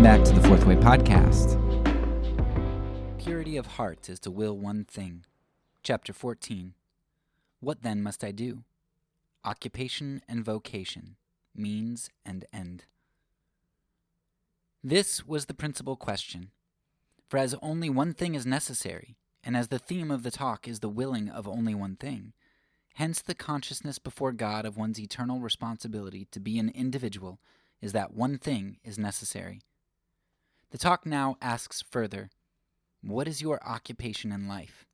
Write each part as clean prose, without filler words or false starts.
Welcome back to the Fourth Way Podcast. Purity of heart is to will one thing. Chapter 14. What then must I do? Occupation and vocation, means and end. This was the principal question. For as only one thing is necessary, and as the theme of the talk is the willing of only one thing, hence the consciousness before God of one's eternal responsibility to be an individual is that one thing is necessary. The talk now asks further, what is your occupation in life?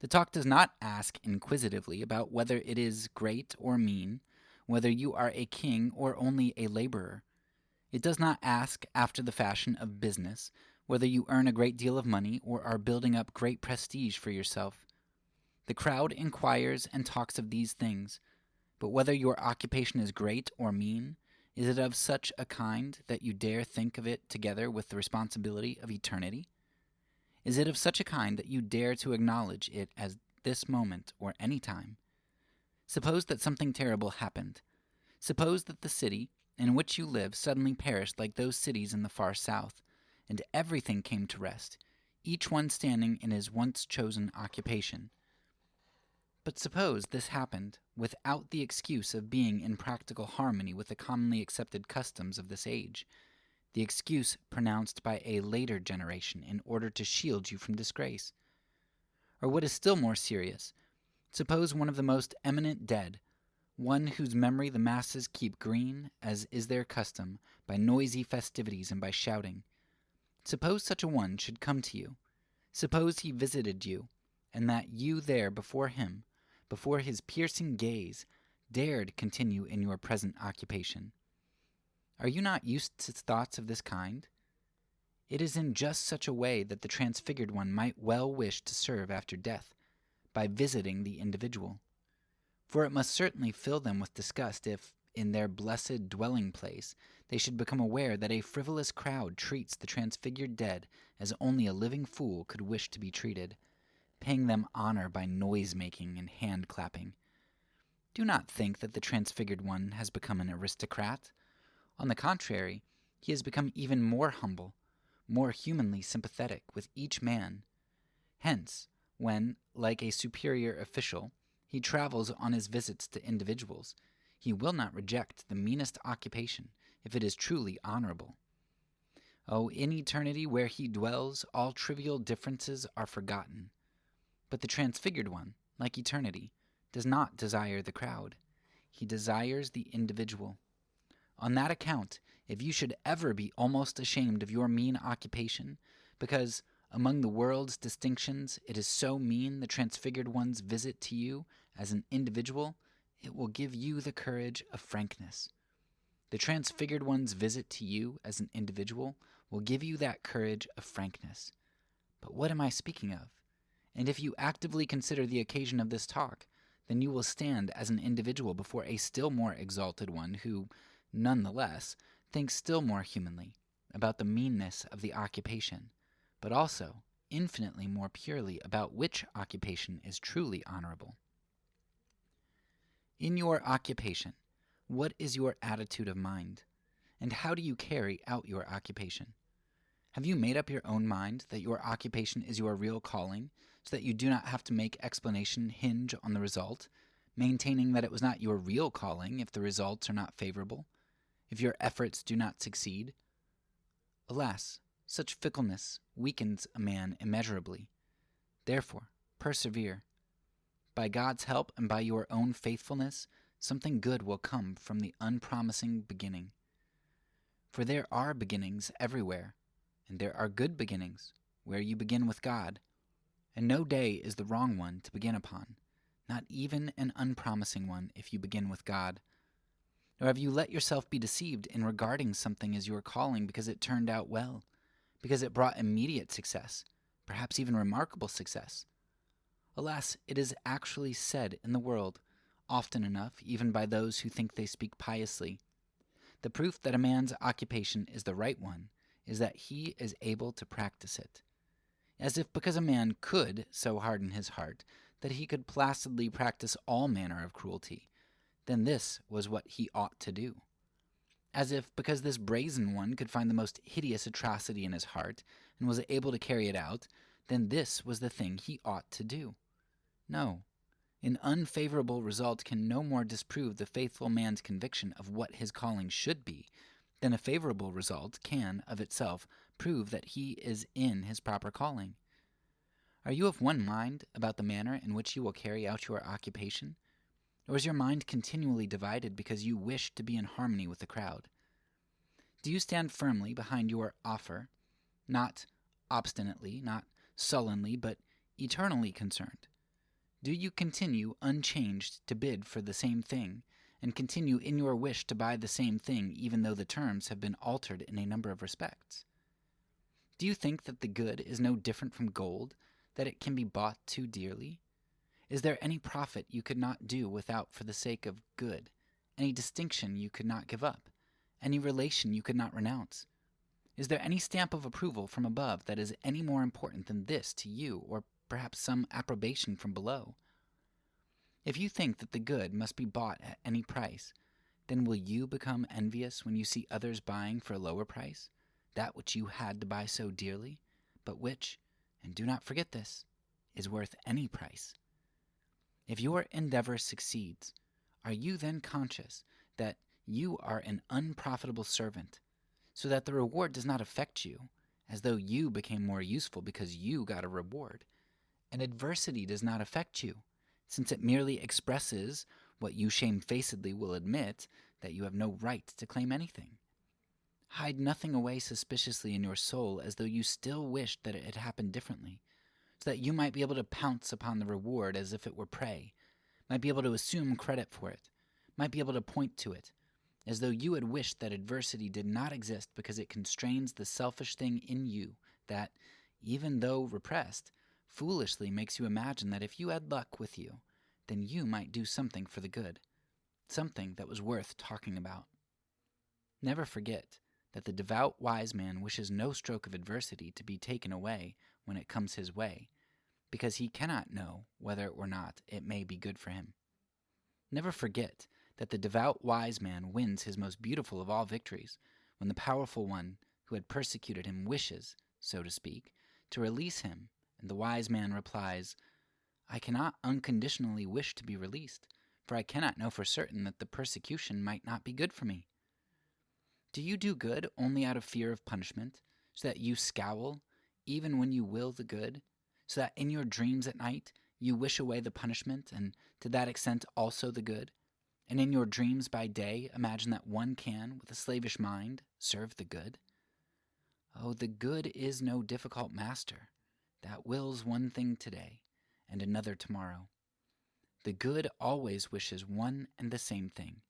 The talk does not ask inquisitively about whether it is great or mean, whether you are a king or only a laborer. It does not ask after the fashion of business, whether you earn a great deal of money or are building up great prestige for yourself. The crowd inquires and talks of these things, but whether your occupation is great or mean, is it of such a kind that you dare think of it together with the responsibility of eternity? Is it of such a kind that you dare to acknowledge it as this moment or any time? Suppose that something terrible happened. Suppose that the city in which you live suddenly perished like those cities in the far south, and everything came to rest, each one standing in his once chosen occupation. But suppose this happened without the excuse of being in practical harmony with the commonly accepted customs of this age, the excuse pronounced by a later generation in order to shield you from disgrace. Or what is still more serious, suppose one of the most eminent dead, one whose memory the masses keep green, as is their custom, by noisy festivities and by shouting. Suppose such a one should come to you. Suppose he visited you, and that you there before him, before his piercing gaze, dared continue in your present occupation. Are you not used to thoughts of this kind? It is in just such a way that the transfigured one might well wish to serve after death, by visiting the individual. For it must certainly fill them with disgust if, in their blessed dwelling place, they should become aware that a frivolous crowd treats the transfigured dead as only a living fool could wish to be treated, paying them honor by noise-making and hand-clapping. Do not think that the transfigured one has become an aristocrat. On the contrary, he has become even more humble, more humanly sympathetic with each man. Hence, when, like a superior official, he travels on his visits to individuals, he will not reject the meanest occupation if it is truly honorable. Oh, in eternity where he dwells, all trivial differences are forgotten. But the transfigured one, like eternity, does not desire the crowd. He desires the individual. On that account, if you should ever be almost ashamed of your mean occupation, because among the world's distinctions it is so mean the transfigured one's visit to you as an individual, it will give you the courage of frankness. The transfigured one's visit to you as an individual will give you that courage of frankness. But what am I speaking of? And if you actively consider the occasion of this talk, then you will stand as an individual before a still more exalted one who, nonetheless, thinks still more humanly about the meanness of the occupation, but also infinitely more purely about which occupation is truly honorable. In your occupation, what is your attitude of mind, and how do you carry out your occupation? Have you made up your own mind that your occupation is your real calling, so that you do not have to make explanation hinge on the result, maintaining that it was not your real calling if the results are not favorable, if your efforts do not succeed? Alas, such fickleness weakens a man immeasurably. Therefore, persevere. By God's help and by your own faithfulness, something good will come from the unpromising beginning. For there are beginnings everywhere, and there are good beginnings where you begin with God, and no day is the wrong one to begin upon, not even an unpromising one if you begin with God. Nor have you let yourself be deceived in regarding something as your calling because it turned out well, because it brought immediate success, perhaps even remarkable success. Alas, it is actually said in the world, often enough, even by those who think they speak piously. The proof that a man's occupation is the right one is that he is able to practice it. As if because a man could so harden his heart that he could placidly practice all manner of cruelty, then this was what he ought to do. as if because this brazen one could find the most hideous atrocity in his heart and was able to carry it out, then this was the thing he ought to do. No. An unfavorable result can no more disprove the faithful man's conviction of what his calling should be than a favorable result can, of itself, prove that he is in his proper calling. Are you of one mind about the manner in which you will carry out your occupation? Or is your mind continually divided because you wish to be in harmony with the crowd? Do you stand firmly behind your offer, not obstinately, not sullenly, but eternally concerned? Do you continue unchanged to bid for the same thing, and continue in your wish to buy the same thing even though the terms have been altered in a number of respects? Do you think that the good is no different from gold, that it can be bought too dearly? Is there any profit you could not do without for the sake of good, any distinction you could not give up, any relation you could not renounce? Is there any stamp of approval from above that is any more important than this to you, or perhaps some approbation from below? If you think that the good must be bought at any price, then will you become envious when you see others buying for a lower price, that which you had to buy so dearly, but which, and do not forget this, is worth any price? If your endeavor succeeds, are you then conscious that you are an unprofitable servant, so that the reward does not affect you, as though you became more useful because you got a reward, and adversity does not affect you, since it merely expresses what you shamefacedly will admit, that you have no right to claim anything? Hide nothing away suspiciously in your soul as though you still wished that it had happened differently, so that you might be able to pounce upon the reward as if it were prey, might be able to assume credit for it, might be able to point to it, as though you had wished that adversity did not exist because it constrains the selfish thing in you that, even though repressed, foolishly makes you imagine that if you had luck with you, then you might do something for the good, something that was worth talking about. Never forget that the devout wise man wishes no stroke of adversity to be taken away when it comes his way, because he cannot know whether or not it may be good for him. Never forget that the devout wise man wins his most beautiful of all victories when the powerful one who had persecuted him wishes, so to speak, to release him, and the wise man replies, "I cannot unconditionally wish to be released, for I cannot know for certain that the persecution might not be good for me." Do you do good only out of fear of punishment, so that you scowl even when you will the good, so that in your dreams at night you wish away the punishment, and to that extent also the good, and in your dreams by day imagine that one can, with a slavish mind, serve the good? Oh, the good is no difficult master, that wills one thing today, and another tomorrow. The good always wishes one and the same thing,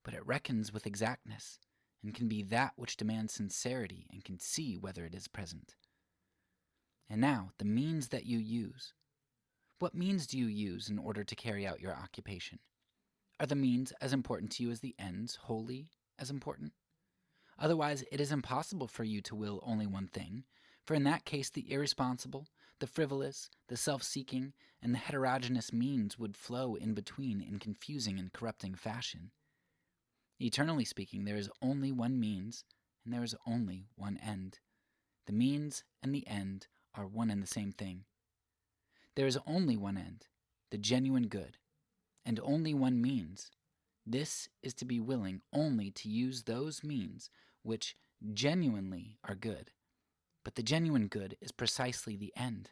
but it reckons with exactness, and can be that which demands sincerity and can see whether it is present. And now, the means that you use. What means do you use in order to carry out your occupation? Are the means as important to you as the ends wholly as important? Otherwise, it is impossible for you to will only one thing, for in that case the irresponsible, the frivolous, the self-seeking, and the heterogeneous means would flow in between in confusing and corrupting fashion. Eternally speaking, there is only one means, and there is only one end. The means and the end are one and the same thing. There is only one end, the genuine good, and only one means. This is to be willing only to use those means which genuinely are good, but the genuine good is precisely the end.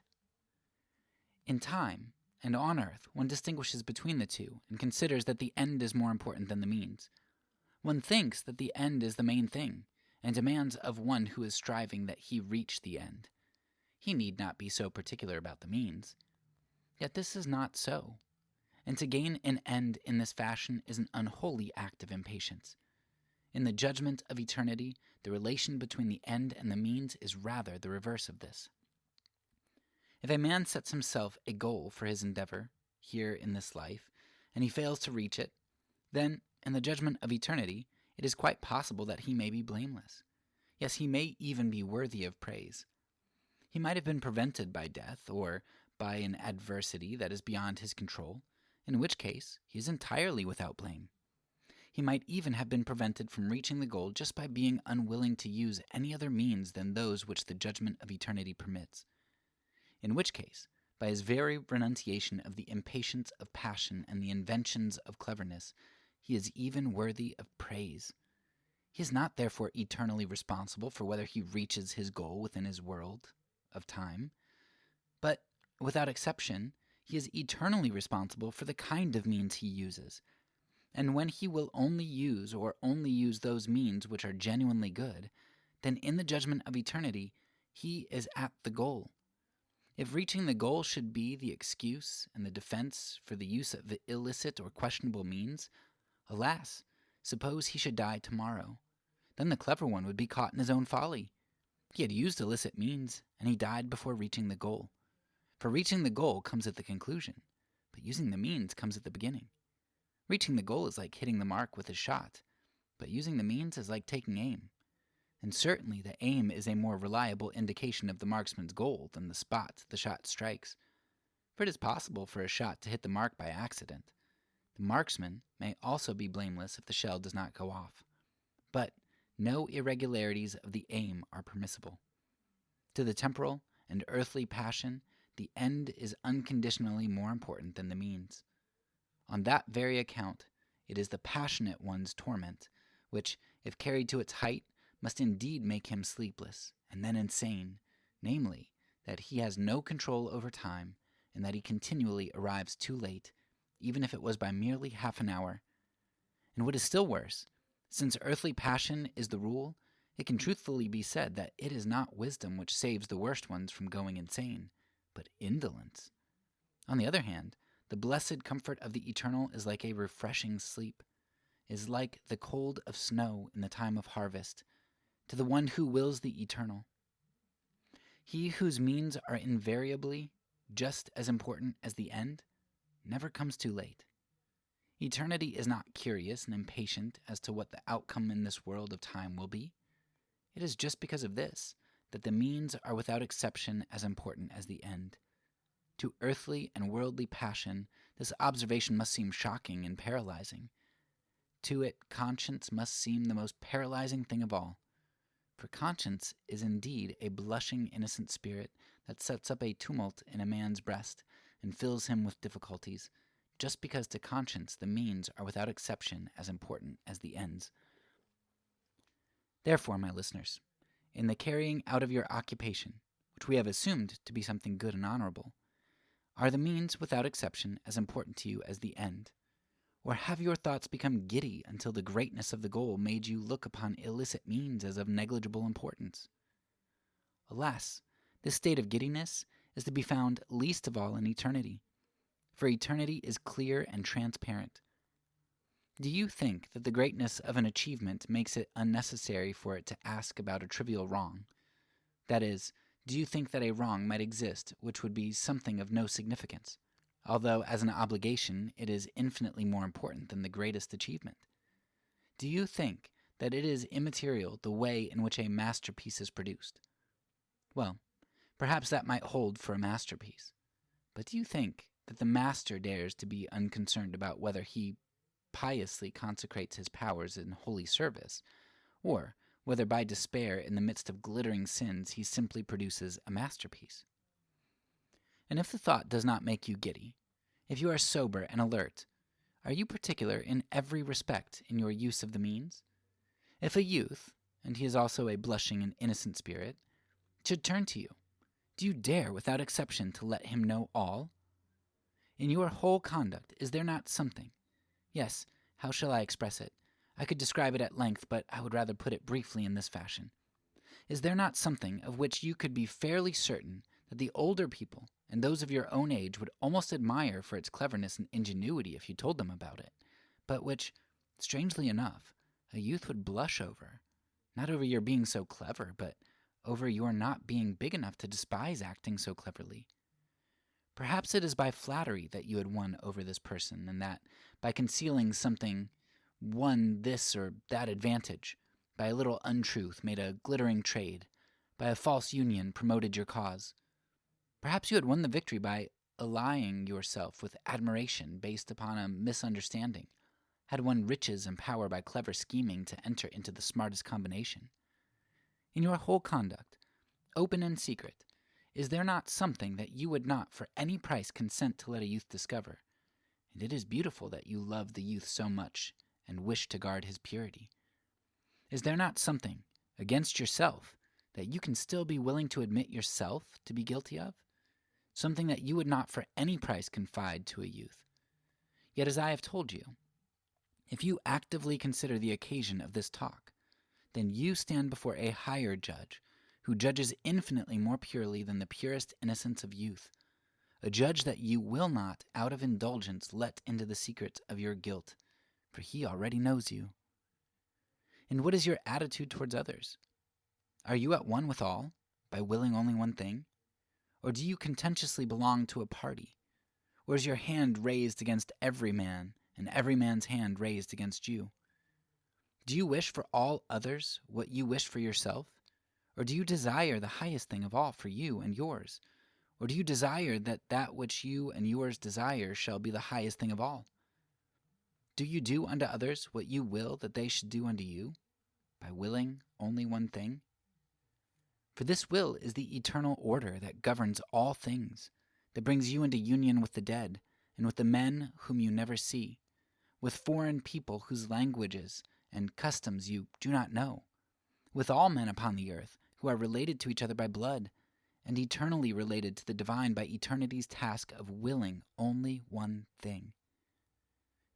In time and on earth, one distinguishes between the two and considers that the end is more important than the means. One thinks that the end is the main thing, and demands of one who is striving that he reach the end. He need not be so particular about the means. Yet this is not so, and to gain an end in this fashion is an unholy act of impatience. In the judgment of eternity, the relation between the end and the means is rather the reverse of this. If a man sets himself a goal for his endeavor here in this life, and he fails to reach it, then, in the judgment of eternity, it is quite possible that he may be blameless. Yes, he may even be worthy of praise. He might have been prevented by death or by an adversity that is beyond his control, in which case he is entirely without blame. He might even have been prevented from reaching the goal just by being unwilling to use any other means than those which the judgment of eternity permits. In which case, by his very renunciation of the impatience of passion and the inventions of cleverness, he is even worthy of praise. He is not therefore eternally responsible for whether he reaches his goal within his world of time, but without exception, he is eternally responsible for the kind of means he uses. And when he will only use those means which are genuinely good, then in the judgment of eternity, he is at the goal. If reaching the goal should be the excuse and the defense for the use of illicit or questionable means, alas, suppose he should die tomorrow. Then the clever one would be caught in his own folly. He had used illicit means, and he died before reaching the goal. For reaching the goal comes at the conclusion, but using the means comes at the beginning. Reaching the goal is like hitting the mark with a shot, but using the means is like taking aim. And certainly the aim is a more reliable indication of the marksman's goal than the spot the shot strikes. For it is possible for a shot to hit the mark by accident. The marksman may also be blameless if the shell does not go off. But no irregularities of the aim are permissible. To the temporal and earthly passion, the end is unconditionally more important than the means. On that very account, it is the passionate one's torment, which, if carried to its height, must indeed make him sleepless, and then insane, namely, that he has no control over time, and that he continually arrives too late, even if it was by merely half an hour. And what is still worse, since earthly passion is the rule, it can truthfully be said that it is not wisdom which saves the worst ones from going insane, but indolence. On the other hand, the blessed comfort of the eternal is like a refreshing sleep, is like the cold of snow in the time of harvest, to the one who wills the eternal. He whose means are invariably just as important as the end never comes too late. Eternity is not curious and impatient as to what the outcome in this world of time will be. It is just because of this that the means are without exception as important as the end. To earthly and worldly passion, this observation must seem shocking and paralyzing. To it, conscience must seem the most paralyzing thing of all. For conscience is indeed a blushing, innocent spirit that sets up a tumult in a man's breast and fills him with difficulties, just because to conscience the means are without exception as important as the ends. Therefore, my listeners, in the carrying out of your occupation, which we have assumed to be something good and honorable, are the means without exception as important to you as the end? Or have your thoughts become giddy until the greatness of the goal made you look upon illicit means as of negligible importance? Alas, this state of giddiness is to be found least of all in eternity, for eternity is clear and transparent. Do you think that the greatness of an achievement makes it unnecessary for it to ask about a trivial wrong? That is, do you think that a wrong might exist which would be something of no significance, although as an obligation it is infinitely more important than the greatest achievement? Do you think that it is immaterial the way in which a masterpiece is produced? Well, perhaps that might hold for a masterpiece. But do you think that the master dares to be unconcerned about whether he piously consecrates his powers in holy service, or whether by despair in the midst of glittering sins he simply produces a masterpiece? And if the thought does not make you giddy, if you are sober and alert, are you particular in every respect in your use of the means? If a youth, and he is also a blushing and innocent spirit, should turn to you, do you dare without exception to let him know all? In your whole conduct is there not something? Yes, how shall I express it? I could describe it at length, but I would rather put it briefly in this fashion. Is there not something of which you could be fairly certain that the older people and those of your own age would almost admire for its cleverness and ingenuity if you told them about it, but which, strangely enough, a youth would blush over, not over your being so clever, but over your not being big enough to despise acting so cleverly? Perhaps it is by flattery that you had won over this person, and that, by concealing something, won this or that advantage, by a little untruth made a glittering trade, by a false union promoted your cause. Perhaps you had won the victory by allying yourself with admiration based upon a misunderstanding, had won riches and power by clever scheming to enter into the smartest combination. In your whole conduct, open and secret, is there not something that you would not for any price consent to let a youth discover? And it is beautiful that you love the youth so much and wish to guard his purity. Is there not something against yourself that you can still be willing to admit yourself to be guilty of? Something that you would not for any price confide to a youth? Yet as I have told you, if you actively consider the occasion of this talk, then you stand before a higher judge, who judges infinitely more purely than the purest innocence of youth, a judge that you will not, out of indulgence, let into the secrets of your guilt, for he already knows you. And what is your attitude towards others? Are you at one with all, by willing only one thing? Or do you contentiously belong to a party? Or is your hand raised against every man, and every man's hand raised against you? Do you wish for all others what you wish for yourself? Or do you desire the highest thing of all for you and yours? Or do you desire that that which you and yours desire shall be the highest thing of all? Do you do unto others what you will that they should do unto you, by willing only one thing? For this will is the eternal order that governs all things, that brings you into union with the dead, and with the men whom you never see, with foreign people whose languages and customs you do not know, with all men upon the earth who are related to each other by blood, and eternally related to the divine by eternity's task of willing only one thing.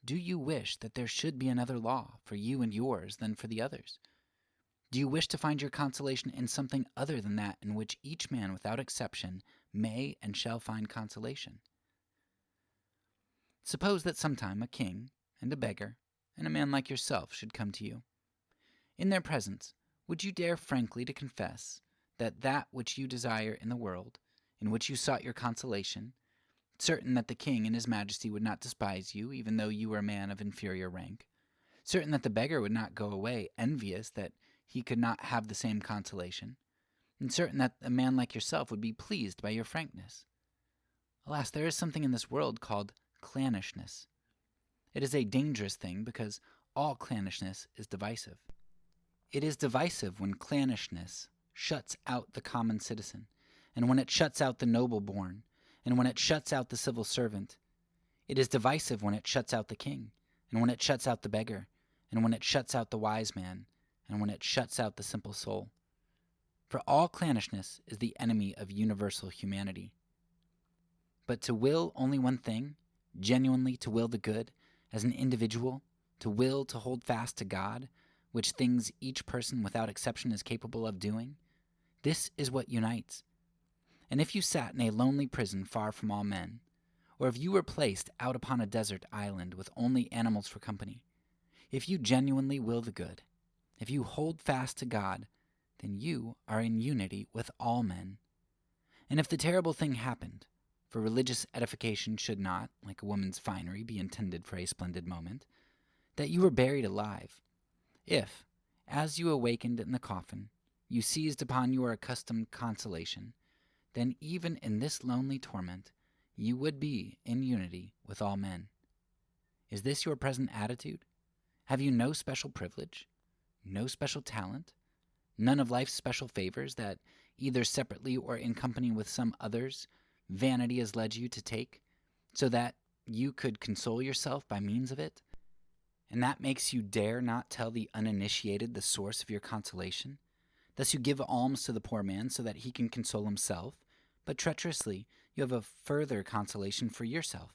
Do you wish that there should be another law for you and yours than for the others? Do you wish to find your consolation in something other than that in which each man without exception may and shall find consolation? Suppose that sometime a king and a beggar and a man like yourself should come to you. In their presence, would you dare frankly to confess that that which you desire in the world, in which you sought your consolation, certain that the king and his majesty would not despise you, even though you were a man of inferior rank, certain that the beggar would not go away envious that he could not have the same consolation, and certain that a man like yourself would be pleased by your frankness? Alas, there is something in this world called clannishness. It is a dangerous thing because all clannishness is divisive. It is divisive when clannishness shuts out the common citizen, and when it shuts out the noble-born, and when it shuts out the civil servant. It is divisive when it shuts out the king, and when it shuts out the beggar, and when it shuts out the wise man, and when it shuts out the simple soul. For all clannishness is the enemy of universal humanity. But to will only one thing, genuinely to will the good, as an individual, to will to hold fast to God, which things each person without exception is capable of doing, this is what unites. And if you sat in a lonely prison far from all men, or if you were placed out upon a desert island with only animals for company, if you genuinely will the good, if you hold fast to God, then you are in unity with all men. And if the terrible thing happened, for religious edification should not, like a woman's finery, be intended for a splendid moment, that you were buried alive, if, as you awakened in the coffin, you seized upon your accustomed consolation, then even in this lonely torment you would be in unity with all men. Is this your present attitude? Have you no special privilege, no special talent, none of life's special favors that, either separately or in company with some others, vanity has led you to take, so that you could console yourself by means of it? And that makes you dare not tell the uninitiated the source of your consolation? Thus you give alms to the poor man so that he can console himself, but treacherously you have a further consolation for yourself.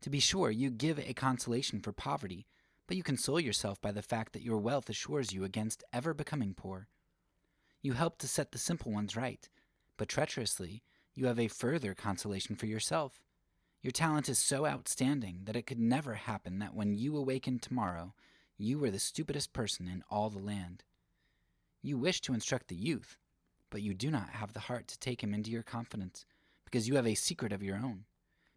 To be sure, you give a consolation for poverty, but you console yourself by the fact that your wealth assures you against ever becoming poor. You help to set the simple ones right, but treacherously you have a further consolation for yourself. Your talent is so outstanding that it could never happen that when you awaken tomorrow, you were the stupidest person in all the land. You wish to instruct the youth, but you do not have the heart to take him into your confidence, because you have a secret of your own,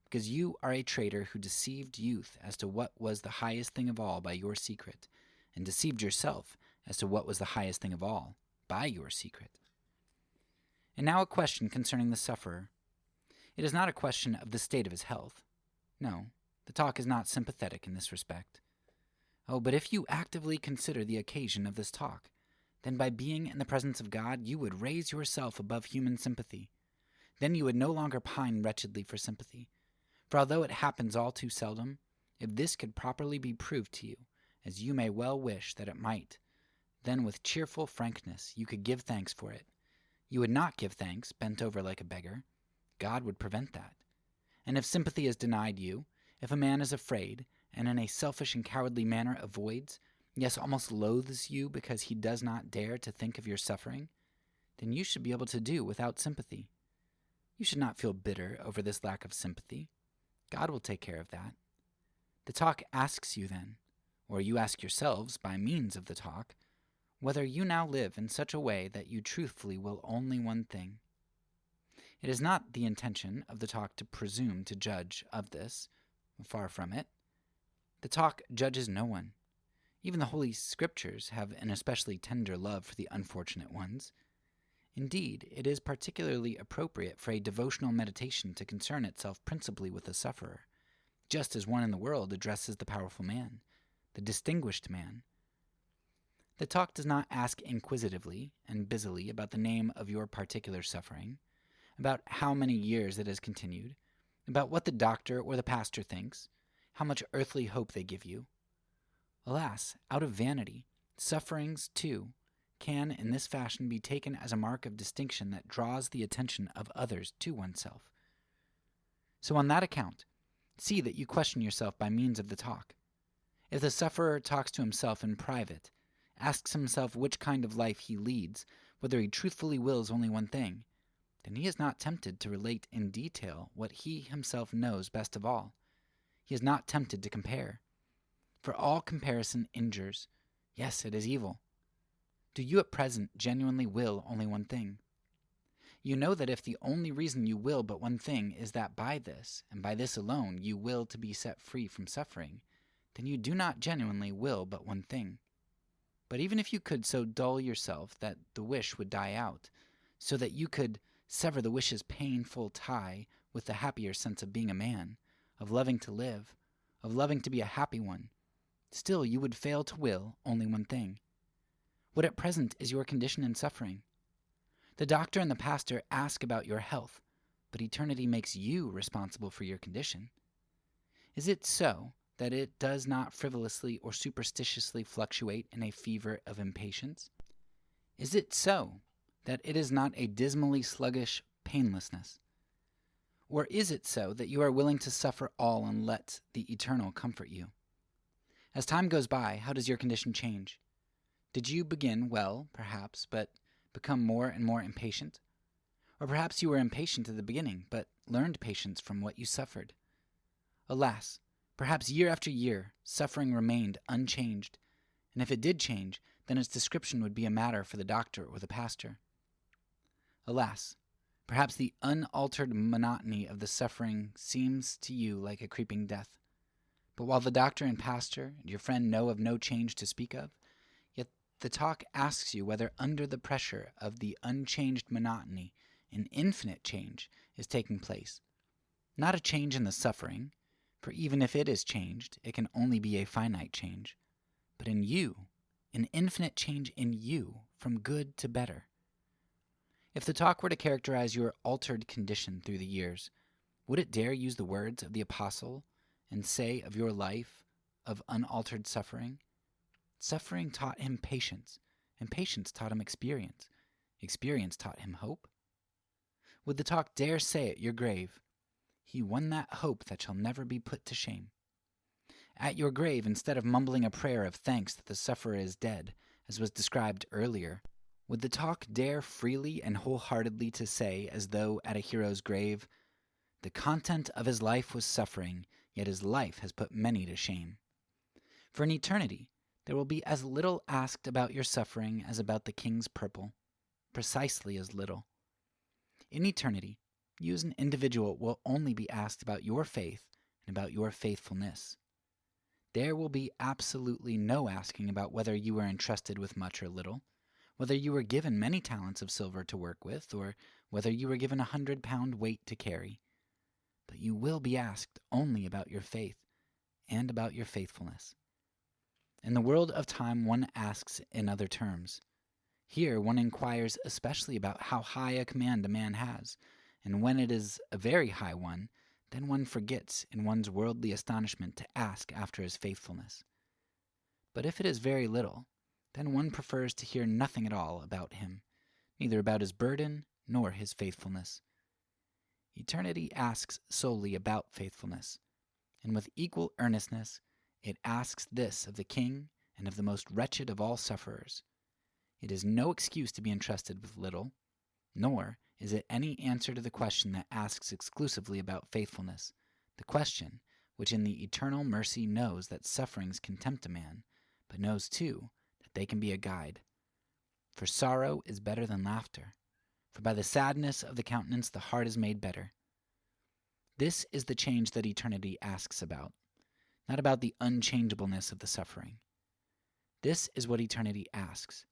because you are a traitor who deceived youth as to what was the highest thing of all by your secret, and deceived yourself as to what was the highest thing of all by your secret. And now a question concerning the sufferer. It is not a question of the state of his health. No, the talk is not sympathetic in this respect. Oh, but if you actively consider the occasion of this talk, then by being in the presence of God, you would raise yourself above human sympathy. Then you would no longer pine wretchedly for sympathy. For although it happens all too seldom, if this could properly be proved to you, as you may well wish that it might, then with cheerful frankness you could give thanks for it. You would not give thanks, bent over like a beggar. God would prevent that. And if sympathy is denied you, if a man is afraid, and in a selfish and cowardly manner avoids, yes, almost loathes you because he does not dare to think of your suffering, then you should be able to do without sympathy. You should not feel bitter over this lack of sympathy. God will take care of that. The talk asks you then, or you ask yourselves by means of the talk, whether you now live in such a way that you truthfully will only one thing. It is not the intention of the talk to presume to judge of this. Far from it. The talk judges no one. Even the Holy Scriptures have an especially tender love for the unfortunate ones. Indeed, it is particularly appropriate for a devotional meditation to concern itself principally with the sufferer, just as one in the world addresses the powerful man, the distinguished man. The talk does not ask inquisitively and busily about the name of your particular suffering, about how many years it has continued, about what the doctor or the pastor thinks, how much earthly hope they give you. Alas, out of vanity, sufferings, too, can in this fashion be taken as a mark of distinction that draws the attention of others to oneself. So on that account, see that you question yourself by means of the talk. If the sufferer talks to himself in private, asks himself which kind of life he leads, whether he truthfully wills only one thing, then he is not tempted to relate in detail what he himself knows best of all. He is not tempted to compare. For all comparison injures. Yes, it is evil. Do you at present genuinely will only one thing? You know that if the only reason you will but one thing is that by this, and by this alone, you will to be set free from suffering, then you do not genuinely will but one thing. But even if you could so dull yourself that the wish would die out, so that you could sever the wish's painful tie with the happier sense of being a man, of loving to live, of loving to be a happy one, still you would fail to will only one thing. What at present is your condition in suffering? The doctor and the pastor ask about your health, but eternity makes you responsible for your condition. Is it so that it does not frivolously or superstitiously fluctuate in a fever of impatience? Is it so that it is not a dismally sluggish painlessness? Or is it so that you are willing to suffer all and let the eternal comfort you? As time goes by, how does your condition change? Did you begin well, perhaps, but become more and more impatient? Or perhaps you were impatient at the beginning, but learned patience from what you suffered. Alas, perhaps year after year, suffering remained unchanged, and if it did change, then its description would be a matter for the doctor or the pastor. Alas, perhaps the unaltered monotony of the suffering seems to you like a creeping death. But while the doctor and pastor and your friend know of no change to speak of, yet the talk asks you whether under the pressure of the unchanged monotony an infinite change is taking place. Not a change in the suffering, for even if it is changed, it can only be a finite change, but in you, an infinite change in you from good to better. If the talk were to characterize your altered condition through the years, would it dare use the words of the apostle and say of your life of unaltered suffering? Suffering taught him patience, and patience taught him experience. Experience taught him hope. Would the talk dare say at your grave, he won that hope that shall never be put to shame? At your grave, instead of mumbling a prayer of thanks that the sufferer is dead, as was described earlier, would the talk dare freely and wholeheartedly to say, as though at a hero's grave, the content of his life was suffering, yet his life has put many to shame? For in eternity, there will be as little asked about your suffering as about the king's purple, precisely as little. In eternity, you as an individual will only be asked about your faith and about your faithfulness. There will be absolutely no asking about whether you were entrusted with much or little, whether you were given many talents of silver to work with, or whether you were given 100-pound weight to carry. But you will be asked only about your faith and about your faithfulness. In the world of time, one asks in other terms. Here, one inquires especially about how high a command a man has, and when it is a very high one, then one forgets in one's worldly astonishment to ask after his faithfulness. But if it is very little, then one prefers to hear nothing at all about him, neither about his burden nor his faithfulness. Eternity asks solely about faithfulness, and with equal earnestness it asks this of the king and of the most wretched of all sufferers. It is no excuse to be entrusted with little, nor is it any answer to the question that asks exclusively about faithfulness, the question which in the eternal mercy knows that sufferings can tempt a man, but knows too that they can be a guide. For sorrow is better than laughter, for by the sadness of the countenance the heart is made better. This is the change that eternity asks about, not about the unchangeableness of the suffering. This is what eternity asks,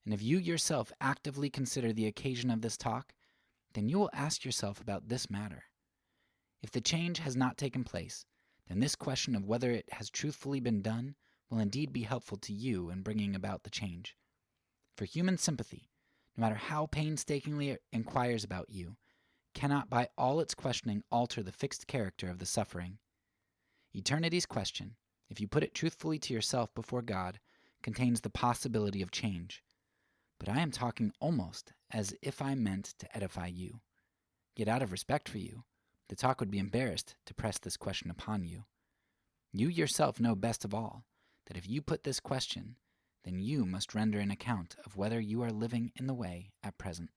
and if you yourself actively consider the occasion of this talk, then you will ask yourself about this matter. If the change has not taken place, then this question of whether it has truthfully been done will indeed be helpful to you in bringing about the change. For human sympathy, no matter how painstakingly it inquires about you, cannot by all its questioning alter the fixed character of the suffering. Eternity's question, if you put it truthfully to yourself before God, contains the possibility of change. But I am talking almost as if I meant to edify you. Yet out of respect for you, the talk would be embarrassed to press this question upon you. You yourself know best of all that if you put this question, then you must render an account of whether you are living in the way at present.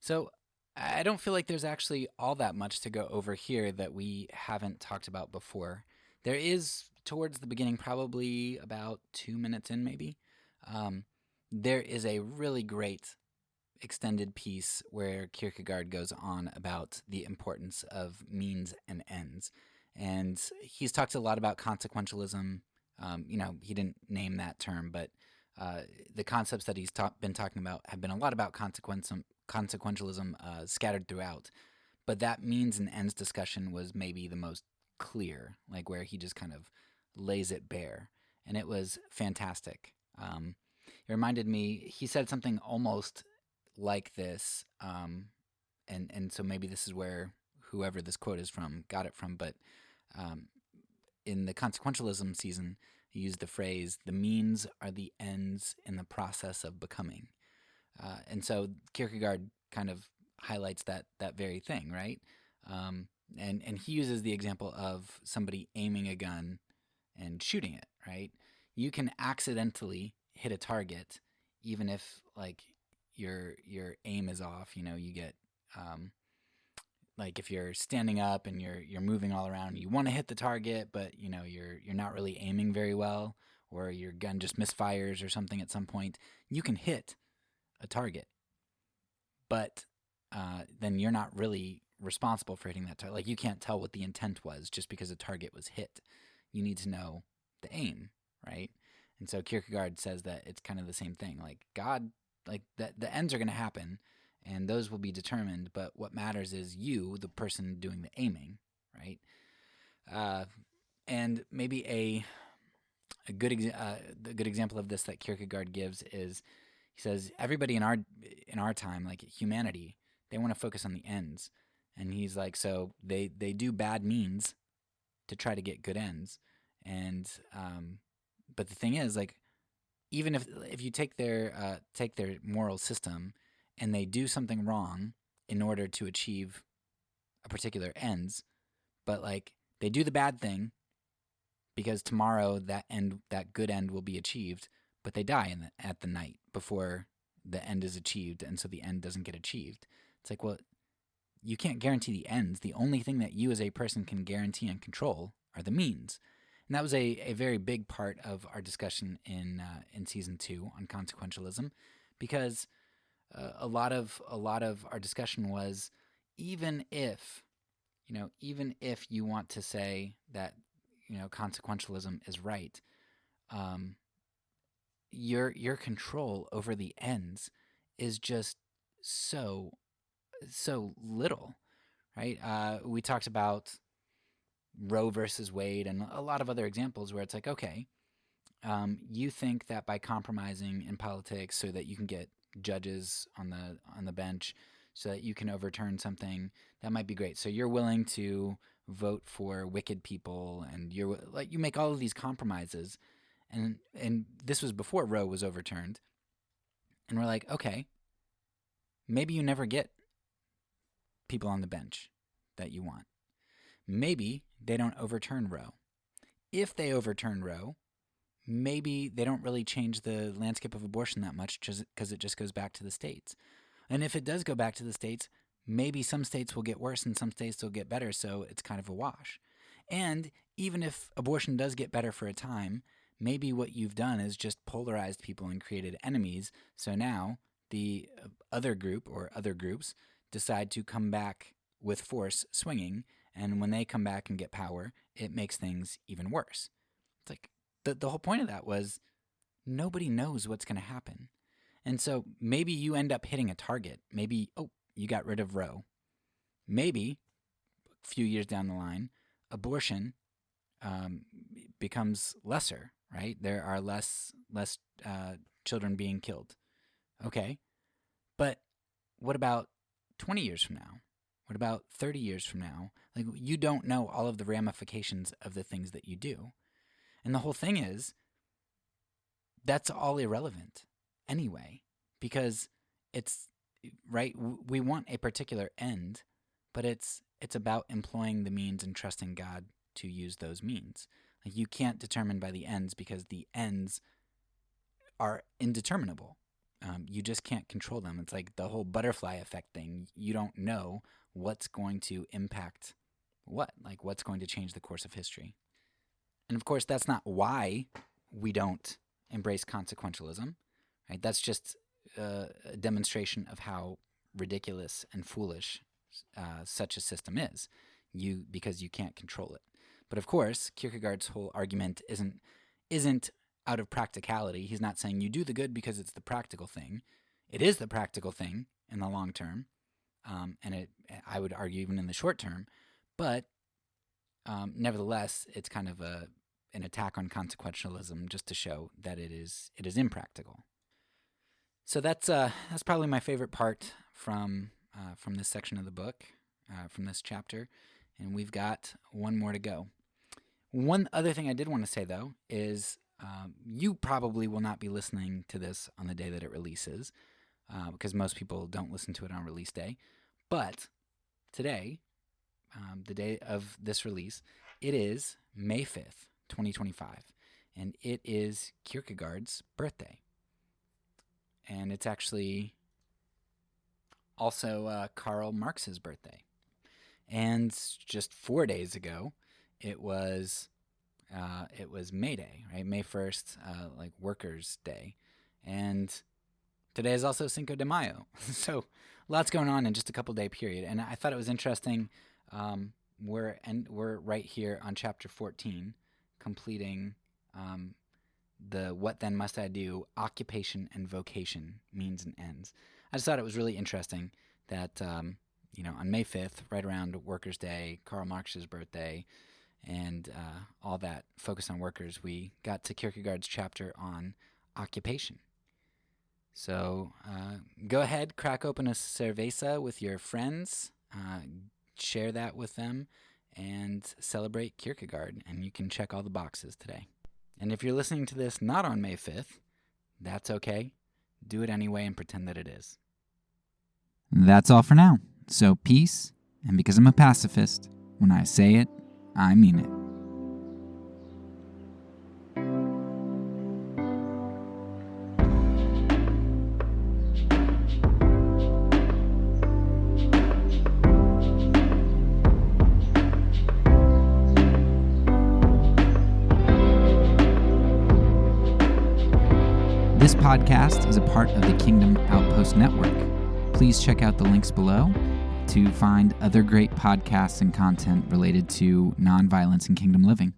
So, I don't feel like there's actually all that much to go over here that we haven't talked about before. There is, towards the beginning, probably about 2 minutes in maybe, there is a really great extended piece where Kierkegaard goes on about the importance of means and ends. And he's talked a lot about consequentialism. He didn't name that term, but the concepts that he's been talking about have been a lot about consequentialism scattered throughout. But that means and ends discussion was maybe the most clear, like where he just kind of lays it bare. And it was fantastic. It reminded me, he said something almost like this, and so maybe this is where whoever this quote is from got it from, but in the consequentialism season, he used the phrase, the means are the ends in the process of becoming. And so Kierkegaard kind of highlights that very thing, right? And he uses the example of somebody aiming a gun and shooting it, right? You can accidentally hit a target, even if like your aim is off. You get like if you're standing up and you're moving all around, you want to hit the target, but you're not really aiming very well, or your gun just misfires or something at some point. You can hit a target, but then you're not really responsible for hitting that target. Like you can't tell what the intent was just because a target was hit. You need to know the aim, right? And so Kierkegaard says that it's kind of the same thing. Like God, like the ends are going to happen, and those will be determined. But what matters is you, the person doing the aiming, right? And maybe a good example of this that Kierkegaard gives is he says everybody in our time, like humanity, they want to focus on the ends, and he's like, so they do bad means to try to get good ends, and but the thing is, like, even if you take their moral system and they do something wrong in order to achieve a particular ends, but like they do the bad thing because tomorrow that good end will be achieved, but they die at the night before the end is achieved, and so the end doesn't get achieved. It's like, well, you can't guarantee the ends. The only thing that you as a person can guarantee and control are the means. And that was a very big part of our discussion in season 2 on consequentialism, because a lot of our discussion was even if you want to say that consequentialism is right, your control over the ends is just so little, right? We talked about Roe versus Wade and a lot of other examples where it's like, okay, you think that by compromising in politics so that you can get judges on the bench, so that you can overturn something, that might be great. So you're willing to vote for wicked people, and you make all of these compromises, and this was before Roe was overturned, and we're like, okay, maybe you never get people on the bench that you want. Maybe they don't overturn Roe. If they overturn Roe, maybe they don't really change the landscape of abortion that much because it just goes back to the states. And if it does go back to the states, maybe some states will get worse and some states will get better, so it's kind of a wash. And even if abortion does get better for a time, maybe what you've done is just polarized people and created enemies, so now the other group or other groups decide to come back with force swinging, and when they come back and get power, it makes things even worse. It's like the whole point of that was nobody knows what's going to happen. And so maybe you end up hitting a target. Maybe, you got rid of Roe. Maybe a few years down the line, abortion becomes lesser, right? There are less children being killed. Okay. But what about 20 years from now? What about 30 years from now? Like, you don't know all of the ramifications of the things that you do. And the whole thing is, that's all irrelevant anyway, because it's, right, we want a particular end, but it's about employing the means and trusting God to use those means. Like, you can't determine by the ends because the ends are indeterminable. You just can't control them. It's like the whole butterfly effect thing. You don't know what's going to impact what's going to change the course of history. And of course, that's not why we don't embrace consequentialism, right? That's just a demonstration of how ridiculous and foolish such a system is, because you can't control it. But of course, Kierkegaard's whole argument isn't out of practicality. He's not saying you do the good because it's the practical thing. It is the practical thing in the long term, and I would argue even in the short term. But nevertheless, it's kind of an attack on consequentialism, just to show that it is impractical. So that's probably my favorite part from this section of the book, from this chapter, and we've got one more to go. One other thing I did want to say, though, is you probably will not be listening to this on the day that it releases, because most people don't listen to it on release day. But today, the day of this release, it is May 5th, 2025, and it is Kierkegaard's birthday. And it's actually also Karl Marx's birthday. And just 4 days ago, it was May Day, right? May 1st, like Workers' Day. And today is also Cinco de Mayo. So lots going on in just a couple day period. And I thought it was interesting. We're right here on chapter 14, completing the What Then Must I Do, Occupation and Vocation, Means and Ends. I just thought it was really interesting that, on May 5th, right around Workers' Day, Karl Marx's birthday, and all that focus on workers, we got to Kierkegaard's chapter on occupation. So go ahead, crack open a cerveza with your friends, share that with them, and celebrate Kierkegaard, and you can check all the boxes today. And if you're listening to this not on May 5th, that's okay. Do it anyway and pretend that it is. That's all for now. So peace, and because I'm a pacifist, when I say it, I mean it. This podcast is a part of the Kingdom Outpost Network. Please check out the links below to find other great podcasts and content related to nonviolence and kingdom living.